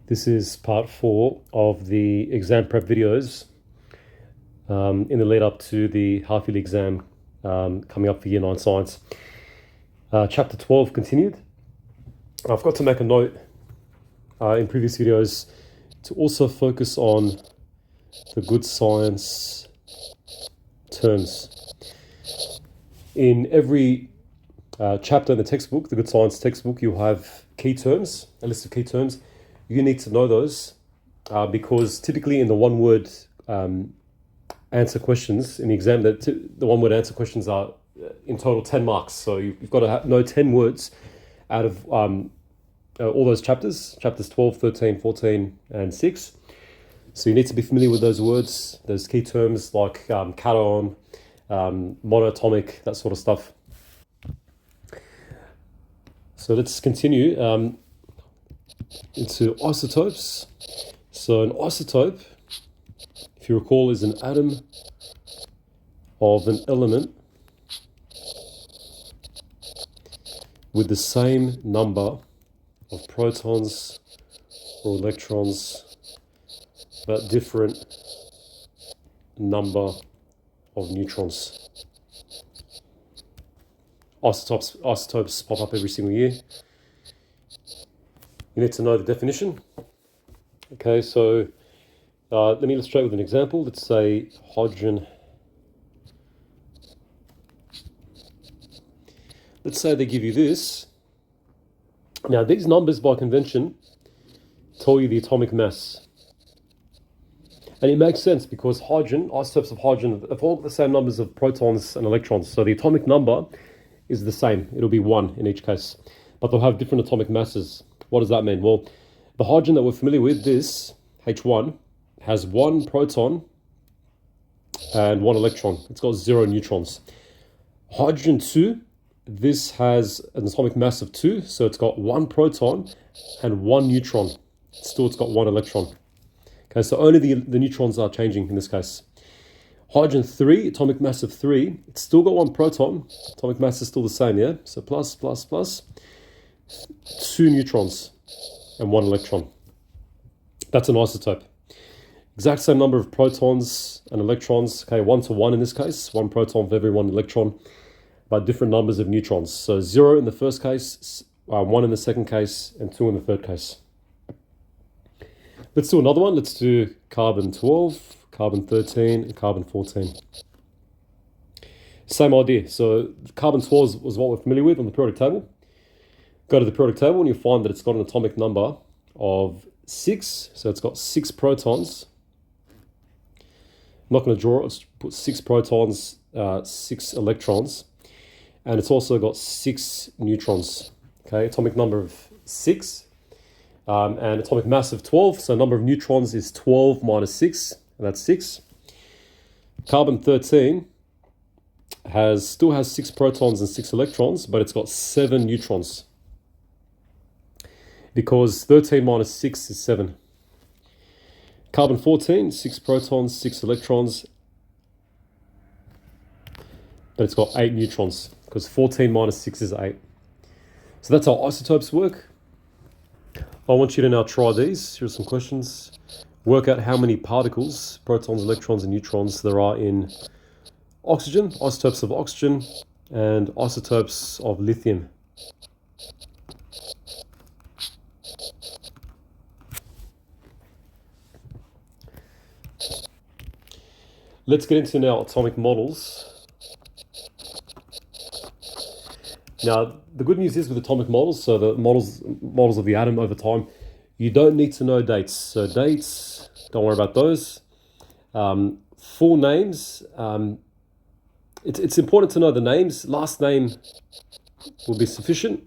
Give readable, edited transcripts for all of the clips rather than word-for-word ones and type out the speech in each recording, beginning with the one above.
This is part 4 of the exam prep videos in the lead up to the half-yearly exam coming up for Year 9 Science. Chapter 12 continued. I forgot to make a note in previous videos to also focus on the good science terms. In every chapter in the textbook, the good science textbook, you'll have key terms, a list of key terms. You need to know those because typically in the one-word answer questions in the exam, the one-word answer questions are in total 10 marks. So you've got to know 10 words out of all those chapters 12, 13, 14, and 6. So you need to be familiar with those words, those key terms like cation, monatomic, that sort of stuff. So let's continue into isotopes. So an isotope, if you recall, is an atom of an element with the same number of protons or electrons but different number of neutrons. Isotopes pop up every single year. You need to know the definition. Okay, so let me illustrate with an example. Let's say hydrogen. Let's say they give you this. Now, these numbers by convention tell you the atomic mass. And it makes sense because hydrogen, isotopes of hydrogen, have all the same numbers of protons and electrons. So the atomic number is the same. It'll be 1 in each case. But they'll have different atomic masses. What does that mean? Well, the hydrogen that we're familiar with, this H1, has 1 proton and 1 electron. It's got 0 neutrons. Hydrogen 2, this has an atomic mass of 2, so it's got 1 proton and 1 neutron. Still, it's got 1 electron. Okay, so only the neutrons are changing in this case. Hydrogen 3, atomic mass of 3, it's still got 1 proton. Atomic mass is still the same, yeah? So plus, plus, plus. 2 neutrons and 1 electron. That's an isotope. Exact same number of protons and electrons. Okay, 1 to 1 in this case. 1 proton for every 1 electron. But different numbers of neutrons. So 0 in the first case, 1 in the second case, and 2 in the third case. Let's do another one. Let's do carbon 12, carbon 13, and carbon 14. Same idea. So carbon 12 was what we're familiar with on the periodic table. Go to the periodic table and you'll find that it's got an atomic number of 6. So it's got 6 protons. I'm not going to draw it. Let's put 6 protons, 6 electrons. And it's also got 6 neutrons. Okay, atomic number of 6. And atomic mass of 12, so number of neutrons is 12 minus 6, and that's 6. Carbon 13 still has 6 protons and 6 electrons, but it's got 7 neutrons. Because 13 minus 6 is 7. Carbon 14, 6 protons, 6 electrons, but it's got 8 neutrons, because 14 minus 6 is 8. So that's how isotopes work. I want you to now try these. Here are some questions. Work out how many particles, protons, electrons, and neutrons there are in oxygen, isotopes of oxygen, and isotopes of lithium. Let's get into now atomic models. Now, the good news is with atomic models, so the models of the atom over time, you don't need to know dates. So dates, don't worry about those. Full names, it's important to know the names. Last name will be sufficient.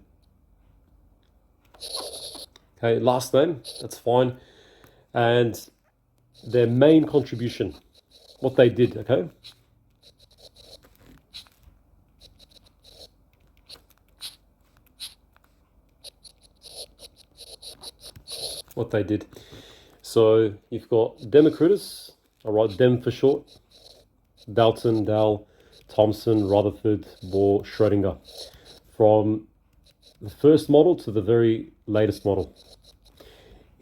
Okay, last name, that's fine. And their main contribution, what they did, okay? What they did. So you've got Democritus, I write Dem for short, Dalton, Dal, Thomson, Rutherford, Bohr, Schrödinger. From the first model to the very latest model.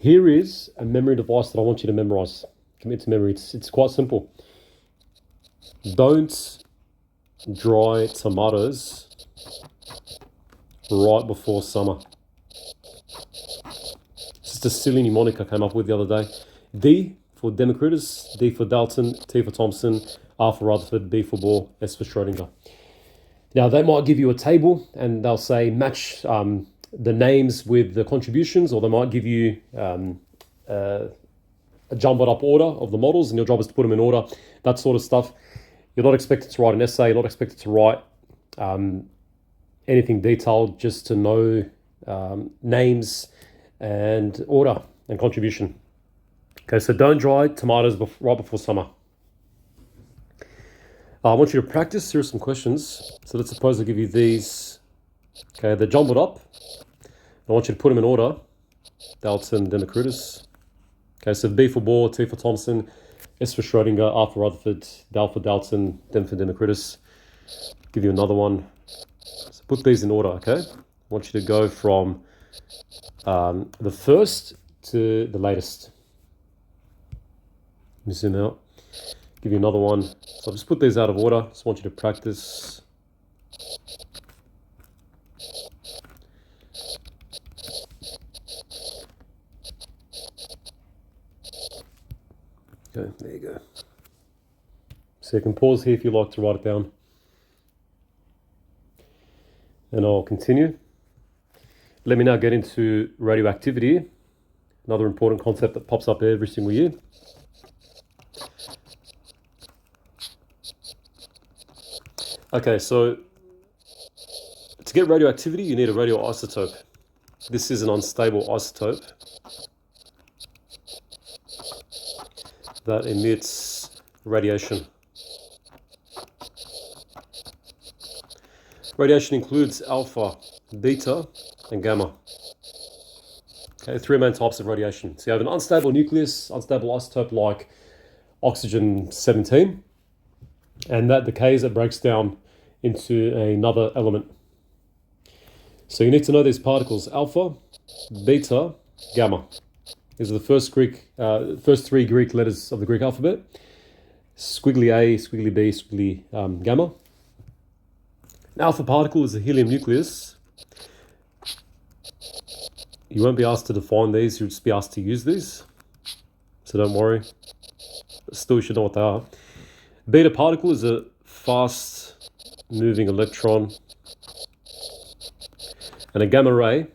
Here is a memory device that I want you to memorize. Commit to memory. It's quite simple. Don't dry tomatoes right before summer. It's just a silly mnemonic I came up with the other day. D for Democritus, D for Dalton, T for Thomson, R for Rutherford, B for Bohr, S for Schrodinger. Now, they might give you a table and they'll say match the names with the contributions, or they might give you a jumbled up order of the models, and your job is to put them in order, that sort of stuff. You're not expected to write an essay, you're not expected to write anything detailed, just to know names and order and contribution. Okay, so don't dry tomatoes right before summer. I want you to practice. Here are some questions. So let's suppose I give you these. Okay, they're jumbled up. I want you to put them in order. Dalton, Democritus. Okay, so B for Bohr, T for Thomson, S for Schrodinger, R for Rutherford, Dal for Dalton, Dem for Democritus. Give you another one. So put these in order, okay? I want you to go from the first to the latest. Let me zoom out. Give you another one. So I'll just put these out of order. Just want you to practice. Okay, there you go. So you can pause here if you like to write it down. And I'll continue. Let me now get into radioactivity, another important concept that pops up every single year. Okay, so to get radioactivity, you need a radioisotope. This is an unstable isotope that emits radiation. Radiation includes alpha, beta, and gamma. Okay, three main types of radiation. So you have an unstable nucleus, unstable isotope like oxygen-17, and that decays, it breaks down into another element. So you need to know these particles: alpha, beta, gamma. These are the first three Greek letters of the Greek alphabet. Squiggly A, squiggly B, squiggly gamma. An alpha particle is a helium nucleus. You won't be asked to define these, you'll just be asked to use these. So don't worry. But still, you should know what they are. Beta particle is a fast moving electron. And a gamma ray,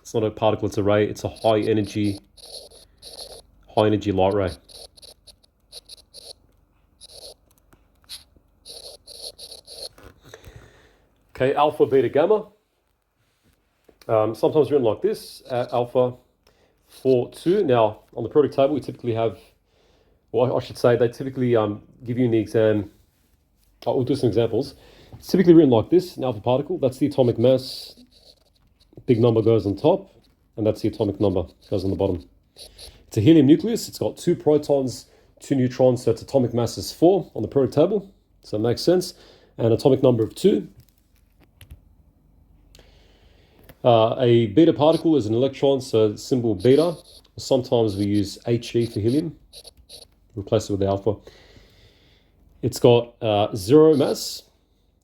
it's not a particle, it's a ray, it's a high energy light ray. Okay, alpha, beta, gamma. Sometimes written like this, alpha 4, 2. Now, on the periodic table, we typically have, well, I should say, they typically give you in the exam, we'll do some examples. It's typically written like this: an alpha particle, that's the atomic mass, big number goes on top, and that's the atomic number, goes on the bottom. It's a helium nucleus, it's got 2 protons, 2 neutrons, so its atomic mass is 4 on the periodic table, so it makes sense, and atomic number of 2. A beta particle is an electron, so symbol beta. Sometimes we use He for helium, replace it with the alpha. It's got 0 mass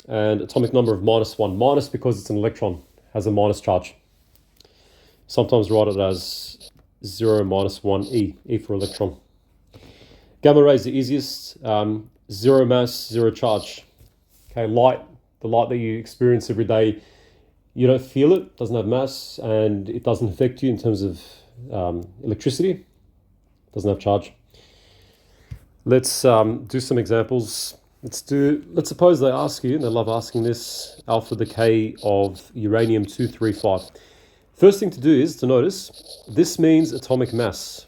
and atomic number of -1. Minus because it's an electron, has a minus charge. Sometimes write it as 0 - 1 E, E for electron. Gamma ray is the easiest, 0 mass, 0 charge. Okay, light, the light that you experience every day, you don't feel it, doesn't have mass, and it doesn't affect you in terms of electricity, doesn't have charge. Let's do some examples. Let's suppose they ask you, and they love asking this, alpha decay of uranium-235. First thing to do is to notice, this means atomic mass.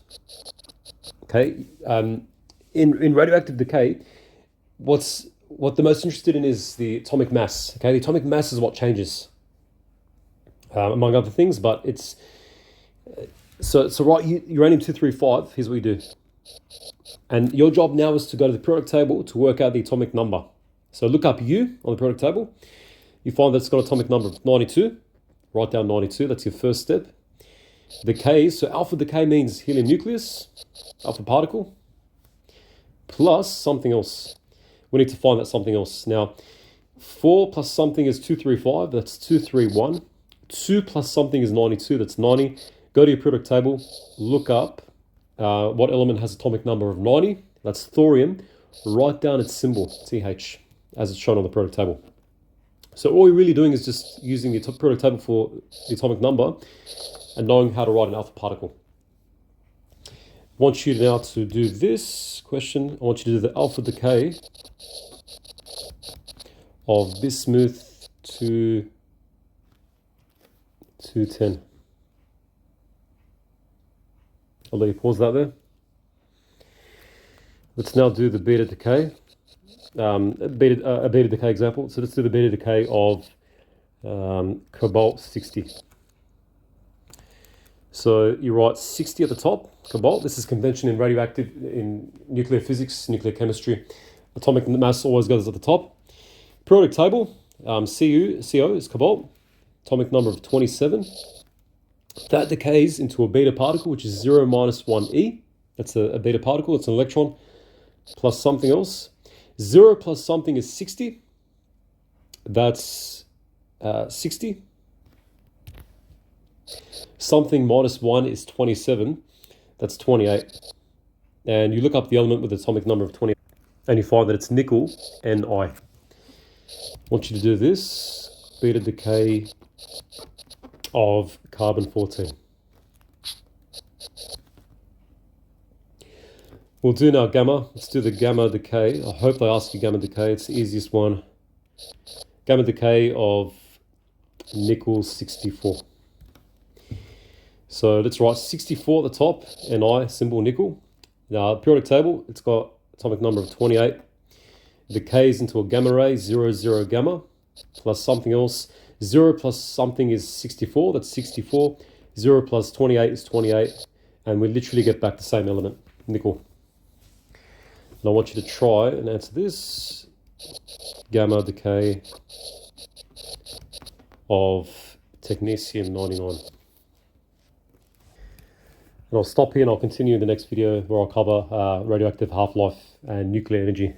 Okay, in radioactive decay, what they're most interested in is the atomic mass. Okay, the atomic mass is what changes, among other things, but it's so right. Uranium-235. Here's what you do, and your job now is to go to the periodic table to work out the atomic number. So look up U on the periodic table. You find that it's got atomic number of 92. Write down 92. That's your first step. Decay, so alpha decay means helium nucleus, alpha particle, plus something else. We need to find that something else. Now, 4 plus something is 235, that's 231. 2 plus something is 92, that's 90. Go to your periodic table, look up what element has atomic number of 90, that's thorium. Write down its symbol, TH, as it's shown on the periodic table. So all you're really doing is just using the periodic table for the atomic number and knowing how to write an alpha particle. I want you now to do this question. I want you to do the alpha decay of bismuth to 210. I'll let you pause that there. Let's now do the beta decay. A beta decay example. So let's do the beta decay of cobalt 60. So you write 60 at the top, cobalt. This is convention in radioactive, in nuclear physics, nuclear chemistry. Atomic mass always goes at the top. Periodic table, CO is cobalt, atomic number of 27. That decays into a beta particle, which is 0 minus 1e. That's a beta particle, it's an electron, plus something else. 0 plus something is 60. That's 60. Something minus 1 is 27. That's 28. And you look up the element with the atomic number of 28, and you find that it's nickel, Ni. I want you to do this, beta decay of carbon 14. We'll do now gamma. Let's do the gamma decay. I hope they ask you gamma decay. It's the easiest one. Gamma decay of nickel 64. So let's write 64 at the top, Ni, symbol nickel. Now, periodic table, it's got atomic number of 28. Decays into a gamma ray, 0, 0 gamma, plus something else. 0 plus something is 64, that's 64. 0 plus 28 is 28. And we literally get back the same element, nickel. And I want you to try and answer this. Gamma decay of technetium 99. And I'll stop here and I'll continue in the next video where I'll cover radioactive half-life and nuclear energy.